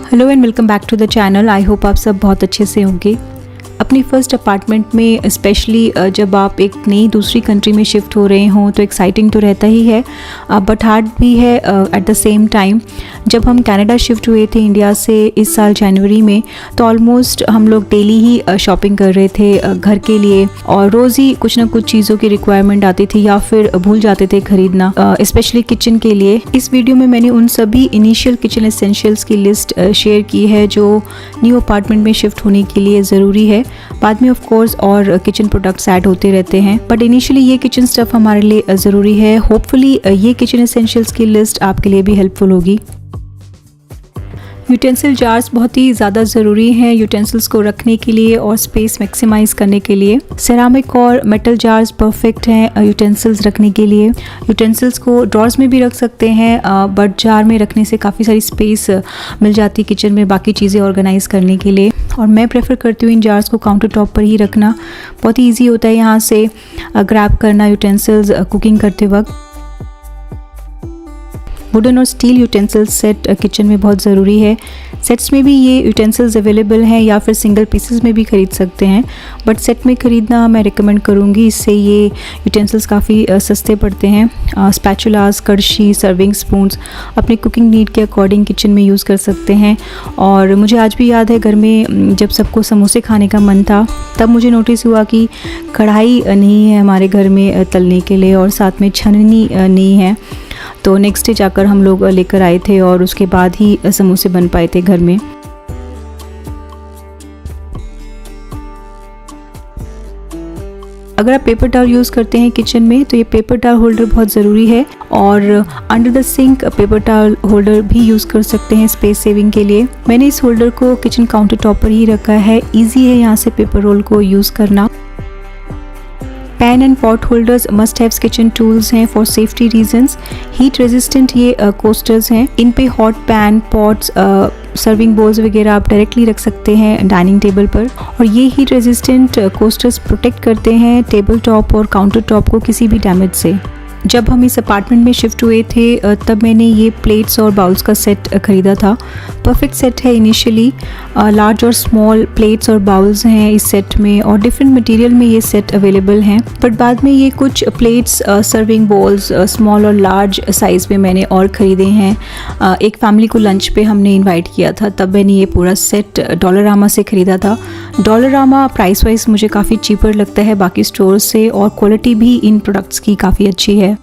Hello and welcome back to the channel. I hope आप सब बहुत अच्छे से होंगे। अपनी फर्स्ट अपार्टमेंट में स्पेशली जब आप एक नई दूसरी कंट्री में शिफ्ट हो रहे हों तो एक्साइटिंग तो रहता ही है, बट हार्ड भी है एट द सेम टाइम। जब हम कनाडा शिफ्ट हुए थे इंडिया से इस साल जनवरी में, तो ऑलमोस्ट हम लोग डेली ही शॉपिंग कर रहे थे घर के लिए, और रोज़ ही कुछ ना कुछ चीज़ों की रिक्वायरमेंट आती थी या फिर भूल जाते थे खरीदना, स्पेशली किचन के लिए। इस वीडियो में मैंने उन सभी इनिशियल किचन एसेंशियल्स की लिस्ट शेयर की है जो न्यू अपार्टमेंट में शिफ्ट होने के लिए ज़रूरी है। बाद में ऑफ कोर्स और किचन प्रोडक्ट्स ऐड होते रहते हैं, बट इनिशियली ये किचन स्टफ हमारे लिए ज़रूरी है। होपफुली ये किचन एसेंशियल्स की लिस्ट आपके लिए भी हेल्पफुल होगी। यूटेंसिल जार्स बहुत ही ज़्यादा ज़रूरी हैं यूटेंसिल्स को रखने के लिए और स्पेस मैक्सिमाइज़ करने के लिए। सेरामिक और मेटल जार्स परफेक्ट हैं यूटेंसिल्स रखने के लिए। यूटेंसिल्स को ड्रॉर्स में भी रख सकते हैं, बट जार में रखने से काफ़ी सारी स्पेस मिल जाती है किचन में बाकी चीज़ें ऑर्गेनाइज़ करने के लिए। और मैं प्रेफर करती हूँ इन जार्स को काउंटर टॉप पर ही रखना। बहुत ही ईजी होता है यहाँ से ग्रैब करना यूटेंसिल्स कुकिंग करते वक्त। वुडन और स्टील यूटेंसिल्स सेट किचन में बहुत ज़रूरी है। सेट्स में भी ये यूटेंसिल्स अवेलेबल हैं या फिर सिंगल पीसेस में भी ख़रीद सकते हैं, बट सेट में ख़रीदना मैं रिकमेंड करूँगी। इससे ये यूटेंसिल्स काफ़ी सस्ते पड़ते हैं। स्पैचुलास, कड़छी, सर्विंग स्पून्स अपने कुकिंग नीड के अकॉर्डिंग किचन में यूज़ कर सकते हैं। और मुझे आज भी याद है घर में जब सबको समोसे खाने का मन था, तब मुझे नोटिस हुआ कि कढ़ाई नहीं है हमारे घर में तलने के लिए और साथ में छन्नी नहीं है। तो नेक्स्ट डे जाकर हम लोग लेकर आए थे और उसके बाद ही समोसे बन पाए थे घर में। अगर आप पेपर टॉवल यूज़ करते हैं किचन में तो ये पेपर टॉवल होल्डर बहुत ज़रूरी है, और under the sink paper towel holder भी यूज़ कर सकते हैं स्पेस सेविंग के लिए। मैंने इस होल्डर को किचन काउंटर टॉप पर ही रखा है। ईजी है यहाँ से पेपर रोल को यूज़ करना। Pan and pot holders must haves kitchen tools हैं for safety reasons. Heat resistant ये कोस्टर्स हैं। इन पे hot pan, pots, serving bowls वगैरह आप डायरेक्टली रख सकते हैं डाइनिंग टेबल पर, और ये हीट रेजिस्टेंट कोस्टर्स प्रोटेक्ट करते हैं टेबल टॉप और काउंटर टॉप को किसी भी डैमेज से। जब हम इस अपार्टमेंट में शिफ्ट हुए थे तब मैंने ये प्लेट्स और बाउल्स का सेट ख़रीदा था। परफेक्ट सेट है। इनिशियली लार्ज और स्मॉल प्लेट्स और बाउल्स हैं इस सेट में, और डिफरेंट मटेरियल में ये सेट अवेलेबल हैं, बट बाद में ये कुछ प्लेट्स, सर्विंग बोल्स स्मॉल और लार्ज साइज़ में मैंने और ख़रीदे हैं। एक फैमिली को लंच पे हमने इन्वाइट किया था, तब मैंने ये पूरा सेट डॉलरामा से ख़रीदा था। डॉलरामा प्राइस वाइज मुझे काफ़ी चीपर लगता है बाकी स्टोर से, और क्वालिटी भी इन प्रोडक्ट्स की काफ़ी अच्छी है।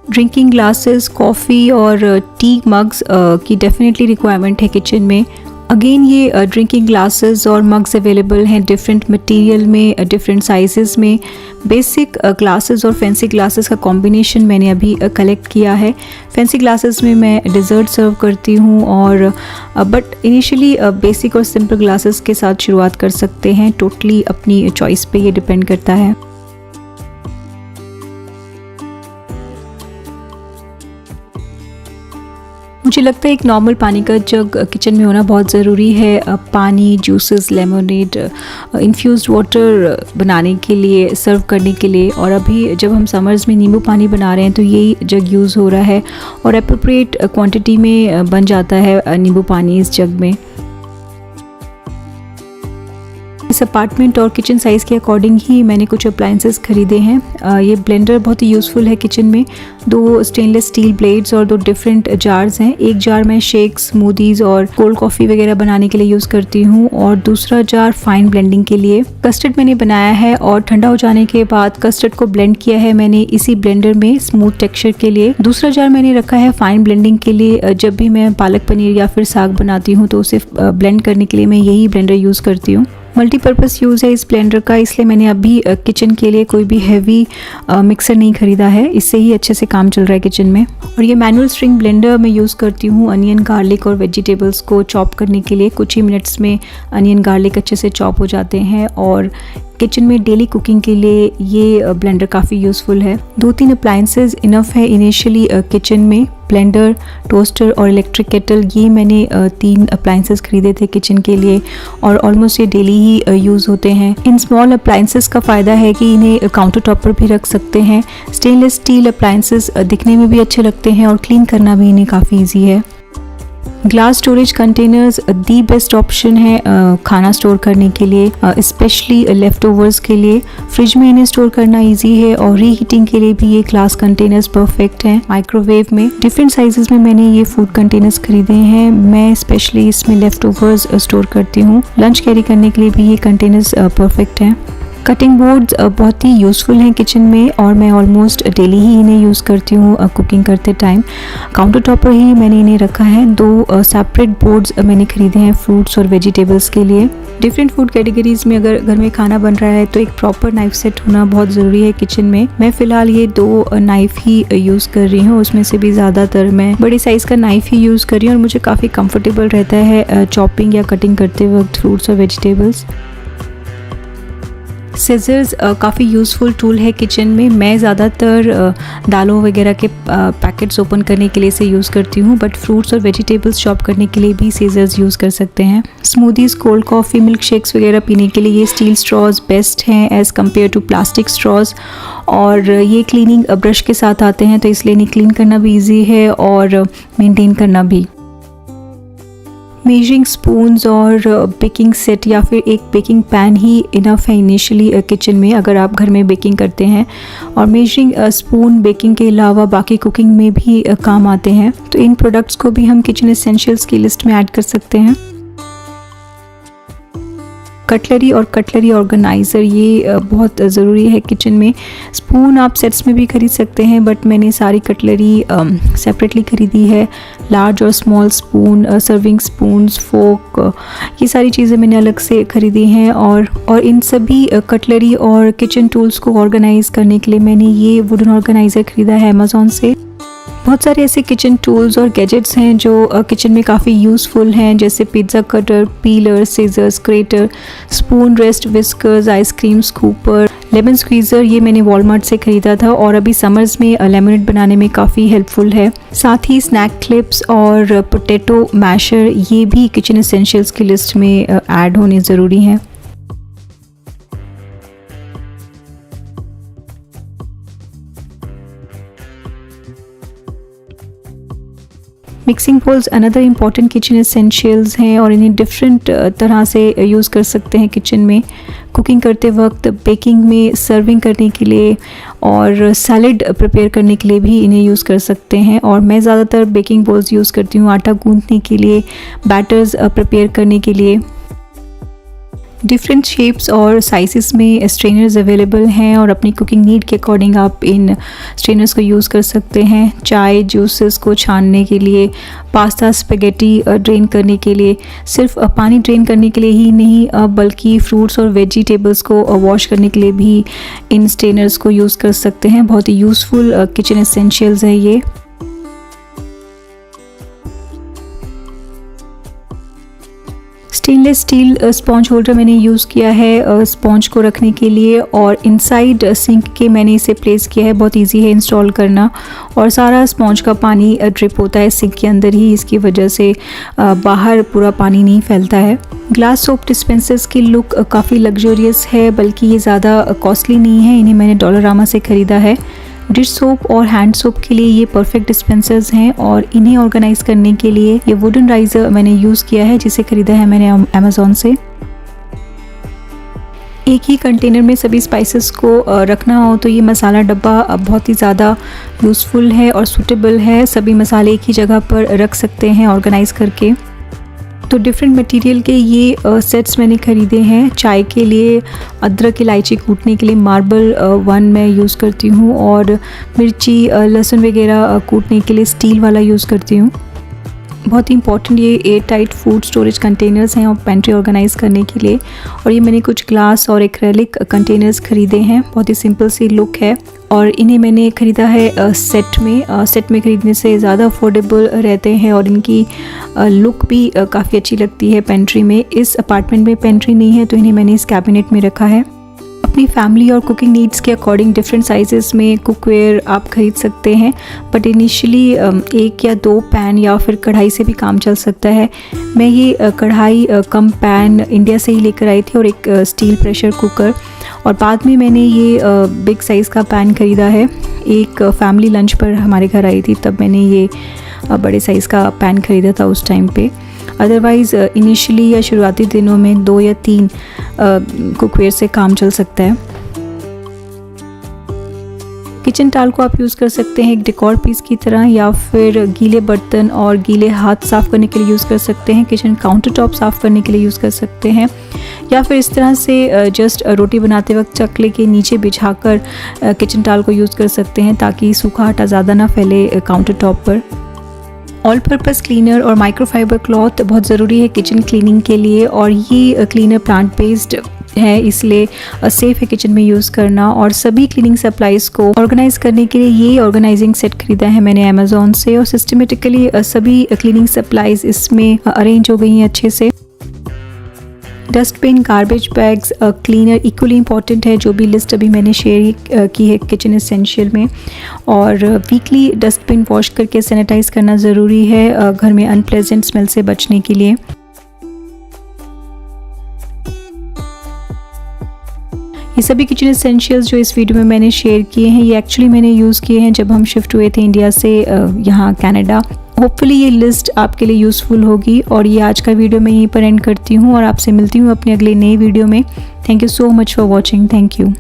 ड्रिंकिंग ग्लासेस, कॉफ़ी और टी मग्स की डेफिनेटली रिक्वायरमेंट है किचन में। अगेन ये ड्रिंकिंग ग्लासेस और मग्स अवेलेबल हैं डिफरेंट मटेरियल में, डिफरेंट साइजेस में। बेसिक ग्लासेस और फैंसी ग्लासेस का कॉम्बिनेशन मैंने अभी कलेक्ट किया है। फैंसी ग्लासेस में मैं डिज़र्ट सर्व करती हूँ, और बट इनिशियली बेसिक और सिंपल ग्लासेस के साथ शुरुआत कर सकते हैं। टोटली अपनी चॉइस पे ये डिपेंड करता है। मुझे लगता है एक नॉर्मल पानी का जग किचन में होना बहुत ज़रूरी है। पानी, जूसेस, लेमनेड, इन्फ्यूज़्ड वाटर बनाने के लिए, सर्व करने के लिए। और अभी जब हम समर्स में नींबू पानी बना रहे हैं तो यही जग यूज़ हो रहा है, और एप्रोप्रिएट क्वांटिटी में बन जाता है नींबू पानी इस जग में। इस अपार्टमेंट और किचन साइज़ के अकॉर्डिंग ही मैंने कुछ अप्लाइंसेस ख़रीदे हैं। ये ब्लेंडर बहुत ही यूज़फुल है किचन में। 2 स्टेनलेस स्टील ब्लेड्स और 2 डिफरेंट जार्स हैं। एक जार मैं शेक्स, स्मूदीज़ और कोल्ड कॉफ़ी वगैरह बनाने के लिए यूज़ करती हूँ, और दूसरा जार फाइन ब्लेंडिंग के लिए। कस्टर्ड मैंने बनाया है और ठंडा हो जाने के बाद कस्टर्ड को ब्लेंड किया है मैंने इसी ब्लेंडर में स्मूथ टेक्सचर के लिए। दूसरा जार मैंने रखा है फाइन ब्लेंडिंग के लिए। जब भी मैं पालक पनीर या फिर साग बनाती हूँ तो उसे ब्लेंड करने के लिए मैं यही ब्लेंडर यूज़ करती हूँ। मल्टीपर्पज़ यूज़ है इस ब्लेंडर का, इसलिए मैंने अभी किचन के लिए कोई भी हैवी मिक्सर नहीं ख़रीदा है। इससे ही अच्छे से काम चल रहा है किचन में। और ये मैनुअल स्ट्रिंग ब्लेंडर मैं यूज़ करती हूँ अनियन, गार्लिक और वेजिटेबल्स को चॉप करने के लिए। कुछ ही मिनट्स में अनियन, गार्लिक अच्छे से चॉप हो जाते हैं, और किचन में डेली कुकिंग के लिए ये ब्लेंडर काफ़ी यूज़फुल है। 2-3 अप्लाइंसेस इनफ है इनिशियली किचन में। ब्लेंडर, टोस्टर और इलेक्ट्रिक केटल, ये मैंने 3 अप्लाइंसेस खरीदे थे किचन के लिए, और ऑलमोस्ट ये डेली ही यूज़ होते हैं। इन स्मॉल अप्लाइंसेस का फ़ायदा है कि इन्हें काउंटर टॉप पर भी रख सकते हैं। स्टेनलेस स्टील अप्लाइंसेस दिखने में भी अच्छे लगते हैं और क्लीन करना भी इन्हें काफ़ी ईजी है। Glass storage containers the best option है खाना स्टोर करने के लिए, स्पेशली लेफ्ट ओवर्स के लिए। फ्रिज में इन्हें स्टोर करना इजी है और रीहीटिंग के लिए भी ये ग्लास कंटेनर्स परफेक्ट हैं। माइक्रोवेव में डिफरेंट साइजेस में मैंने ये फूड कंटेनर्स खरीदे हैं। मैं स्पेशली इसमें लेफ्ट ओवर्स स्टोर करती हूँ। लंच कैरी करने के लिए भी ये कंटेनर्स परफेक्ट हैं। कटिंग बोर्ड्स बहुत ही यूज़फुल हैं किचन में और मैं ऑलमोस्ट डेली ही इन्हें यूज़ करती हूँ कुकिंग करते टाइम। काउंटर टॉप पर ही मैंने इन्हें रखा है। 2 सेपरेट बोर्ड्स मैंने खरीदे हैं फ्रूट्स और वेजिटेबल्स के लिए। डिफरेंट फूड कैटेगरीज में अगर घर में खाना बन रहा है तो एक प्रॉपर नाइफ सेट होना बहुत ज़रूरी है किचन में। मैं फ़िलहाल ये 2 नाइफ ही यूज़ कर रही हूँ, उसमें से भी ज़्यादातर मैं बड़ी साइज़ का नाइफ ही यूज़ कर रही हूँ और मुझे काफ़ी कंफर्टेबल रहता है चॉपिंग या कटिंग करते वक्त फ्रूट्स और वेजिटेबल्स। सीजर्स काफ़ी यूज़फुल टूल है किचन में। मैं ज़्यादातर दालों वगैरह के पैकेट्स ओपन करने के लिए इसे यूज़ करती हूँ, बट फ्रूट्स और वेजिटेबल्स चॉप करने के लिए भी सीजर्स यूज़ कर सकते हैं। Smoothies, cold coffee, milk shakes वगैरह पीने के लिए ये स्टील स्ट्रॉज बेस्ट हैं as compare to plastic straws. और ये क्लीनिंग ब्रश के साथ आते हैं तो इसलिए इन्हें क्लीन करना भी ईजी है और मेनटेन करना भी। मेजरिंग स्पून्स और बेकिंग सेट या फिर एक बेकिंग पैन ही इनफ है इनिशियली किचन में अगर आप घर में बेकिंग करते हैं। और मेजरिंग स्पून बेकिंग के अलावा बाकी कुकिंग में भी काम आते हैं, तो इन प्रोडक्ट्स को भी हम किचन एसेंशियल्स की लिस्ट में ऐड कर सकते हैं। कटलरी और कटलरी ऑर्गेनाइज़र ये बहुत ज़रूरी है किचन में। स्पून आप सेट्स में भी खरीद सकते हैं, बट मैंने सारी कटलरी सेपरेटली खरीदी है। लार्ज और स्मॉल स्पून, सर्विंग स्पून्स, फोक, ये सारी चीज़ें मैंने अलग से खरीदी हैं। और इन सभी कटलरी और किचन टूल्स को ऑर्गेनाइज़ करने के लिए मैंने ये वुडन ऑर्गेनाइज़र ख़रीदा है अमेज़ॉन से। बहुत सारे ऐसे किचन टूल्स और गैजेट्स हैं जो किचन में काफ़ी यूज़फुल हैं, जैसे pizza cutter, peeler, scissors, grater, spoon rest, whiskers, ice cream scooper, lemon squeezer. ये मैंने वॉलमार्ट से ख़रीदा था और अभी समर्स में लेमनेड बनाने में काफ़ी हेल्पफुल है। साथ ही स्नैक क्लिप्स और पोटैटो मैशर ये भी किचन एसेंशियल्स की लिस्ट में ऐड होने ज़रूरी हैं। Mixing bowls another important kitchen essentials हैं और इन्हें डिफरेंट तरह से यूज़ कर सकते हैं किचन में। कुकिंग करते वक्त, बेकिंग में, सर्विंग करने के लिए और सैलेड प्रिपेयर करने के लिए भी इन्हें यूज़ कर सकते हैं। और मैं ज़्यादातर बेकिंग बोल्स यूज़ करती हूँ आटा गूंथने के लिए, बैटर्स प्रिपेयर करने के लिए। डिफरेंट शेप्स और साइज़ेस में स्ट्रेनर्स अवेलेबल हैं और अपनी कुकिंग नीड के अकॉर्डिंग आप इन स्ट्रेनर्स को यूज़ कर सकते हैं। चाय, जूसेस को छानने के लिए, पास्ता, स्पेगेटी ड्रेन करने के लिए, सिर्फ पानी ड्रेन करने के लिए ही नहीं बल्कि फ्रूट्स और वेजिटेबल्स को वॉश करने के लिए भी इन स्ट्रेनर्स को यूज़ कर सकते हैं। बहुत ही यूज़फुल किचन एसेंशियल्स है ये। स्टेनलेस स्टील स्पॉन्ज होल्डर मैंने यूज़ किया है स्पॉन्ज को रखने के लिए और इनसाइड सिंक के मैंने इसे प्लेस किया है। बहुत इजी है इंस्टॉल करना और सारा स्पॉन्ज का पानी ड्रिप होता है सिंक के अंदर ही, इसकी वजह से बाहर पूरा पानी नहीं फैलता है। ग्लास सोप डिस्पेंसर्स की लुक काफ़ी लग्जरियस है, बल्कि ये ज़्यादा कॉस्टली नहीं है। इन्हें मैंने डॉलरामा से ख़रीदा है। डिश सोप और हैंड सोप के लिए ये परफेक्ट डिस्पेंसर्स हैं और इन्हें ऑर्गेनाइज करने के लिए ये वुडन राइजर मैंने यूज़ किया है, जिसे ख़रीदा है मैंने अमेज़ॉन से। एक ही कंटेनर में सभी स्पाइसेस को रखना हो तो ये मसाला डब्बा बहुत ही ज़्यादा यूज़फुल है और सूटेबल है। सभी मसाले एक ही जगह पर रख सकते हैं ऑर्गेनाइज करके। तो डिफरेंट मटेरियल के ये सेट्स मैंने ख़रीदे हैं। चाय के लिए अदरक इलायची कूटने के लिए मार्बल 1 मैं यूज़ करती हूँ और मिर्ची लहसुन वगैरह कूटने के लिए स्टील वाला यूज़ करती हूँ। बहुत ही इंपॉर्टेंट ये air tight food storage containers हैं और पेंट्री ऑर्गेनाइज करने के लिए। और ये मैंने कुछ ग्लास और एक्रेलिक कंटेनर्स ख़रीदे हैं। बहुत ही सिंपल सी लुक है और इन्हें मैंने ख़रीदा है सेट में ख़रीदने से ज़्यादा अफोर्डेबल रहते हैं और इनकी लुक भी काफ़ी अच्छी लगती है पेंट्री में। इस अपार्टमेंट में पेंट्री नहीं है तो इन्हें मैंने इस कैबिनेट में रखा है। अपनी फैमिली और कुकिंग नीड्स के अकॉर्डिंग डिफरेंट साइजेस में कुकवेयर आप ख़रीद सकते हैं, बट इनिशियली 1 या 2 पैन या फिर कढ़ाई से भी काम चल सकता है। मैं ये कढ़ाई कम पैन इंडिया से ही लेकर आई थी और एक स्टील प्रेशर कुकर, और बाद में मैंने ये बिग साइज़ का पैन ख़रीदा है। एक फैमिली लंच पर हमारे घर आई थी तब मैंने ये बड़े साइज़ का पैन ख़रीदा था उस टाइम पे। अदरवाइज़ इनिशियली या शुरुआती दिनों में 2 या 3 कुकवेयर से काम चल सकता है। किचन टाल को आप यूज़ कर सकते हैं एक डेकोर पीस की तरह, या फिर गीले बर्तन और गीले हाथ साफ़ करने के लिए यूज़ कर सकते हैं। किचन काउंटर टॉप साफ़ करने के लिए यूज़ कर सकते हैं, या फिर इस तरह से जस्ट रोटी बनाते वक्त चकले के नीचे बिछाकर किचन टाल को यूज़ कर सकते हैं, ताकि सूखा आटा ज़्यादा ना फैले काउंटर टॉप पर। ऑल पर्पस क्लीनर और माइक्रोफाइबर क्लॉथ बहुत ज़रूरी है किचन क्लीनिंग के लिए, और ये क्लीनर प्लांट बेस्ड है, इसलिए सेफ़ है किचन में यूज़ करना। और सभी क्लीनिंग सप्लाइज़ को ऑर्गेनाइज़ करने के लिए ये ऑर्गेनाइजिंग सेट ख़रीदा है मैंने अमेज़ॉन से, और सिस्टमेटिकली सभी क्लीनिंग सप्लाइज़ इसमें अरेंज हो गई हैं अच्छे से। Dustbin, garbage bags, cleaner equally important है, जो भी लिस्ट अभी मैंने शेयर की है किचन एसेंशियल में। और वीकली डस्टबिन वॉश करके सैनिटाइज़ करना ज़रूरी है घर में अनप्लेजेंट स्मेल से बचने के लिए। ये सभी किचन एसेंशियल्स जो इस वीडियो में मैंने शेयर किए हैं, ये एक्चुअली मैंने यूज़ किए हैं जब हम शिफ्ट हुए थे इंडिया से यहाँ कनाडा। होपफुली ये लिस्ट आपके लिए यूज़फुल होगी, और ये आज का वीडियो मैं यहीं पर एंड करती हूँ और आपसे मिलती हूँ अपने अगले नए वीडियो में। Thank you so much for watching. Thank you.